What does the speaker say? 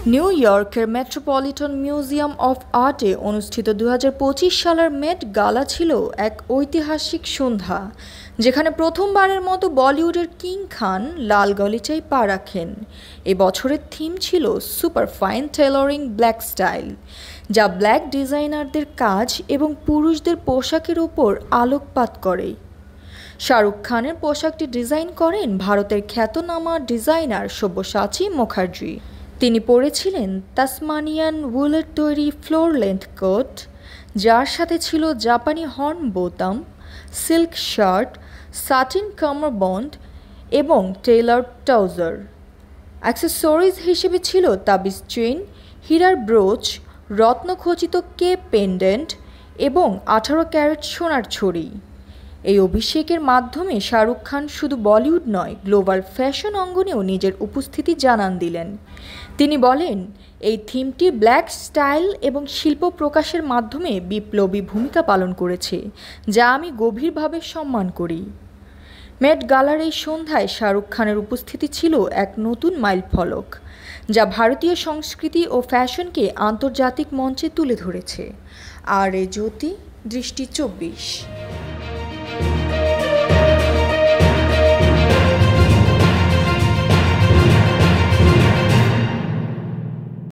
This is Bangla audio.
নিউ ইয়র্কের মেট্রোপলিটন মিউজিয়াম অফ আর্টে অনুষ্ঠিত ২০২৫ সালের মেট গালা ছিল এক ঐতিহাসিক সন্ধ্যা, যেখানে প্রথমবারের মতো বলিউডের কিং খান লাল গালিচায় পা রাখেন। এ বছরের থিম ছিল super fine tailoring black style, যা ব্ল্যাক ডিজাইনারদের কাজ এবং পুরুষদের পোশাকের ওপর আলোকপাত করে। শাহরুখ খানের পোশাকটি ডিজাইন করেন ভারতের খ্যাতনামা ডিজাইনার সব্যসাচী মুখার্জি। তিনি পরেছিলেন তাসমানিয়ান উলের তৈরি ফ্লোর লেন্থ কোট, যার সাথে ছিল জাপানি হর্ন বোতাম, সিল্ক শার্ট, সাটিন কামারবন্দ এবং টেইলার ট্রাউজার। অ্যাক্সেসরিজ হিসেবে ছিল তাবিজ চেইন, হীরার ব্রোচ, রত্নখচিত কেপ পেন্ডেন্ট এবং 18 ক্যারেট সোনার ছড়ি। এই অভিষেকের মাধ্যমে শাহরুখ খান শুধু বলিউড নয়, গ্লোবাল ফ্যাশন অঙ্গনেও নিজের উপস্থিতি জানান দিলেন। তিনি বলেন, এই থিমটি ব্ল্যাক স্টাইল এবং শিল্প প্রকাশের মাধ্যমে বিপ্লবী ভূমিকা পালন করেছে, যা আমি গভীরভাবে সম্মান করি। মেট গালার এই সন্ধ্যায় শাহরুখ খানের উপস্থিতি ছিল এক নতুন মাইলফলক, যা ভারতীয় সংস্কৃতি ও ফ্যাশনকে আন্তর্জাতিক মঞ্চে তুলে ধরেছে। আর এ জ্যোতি, দৃষ্টি 24।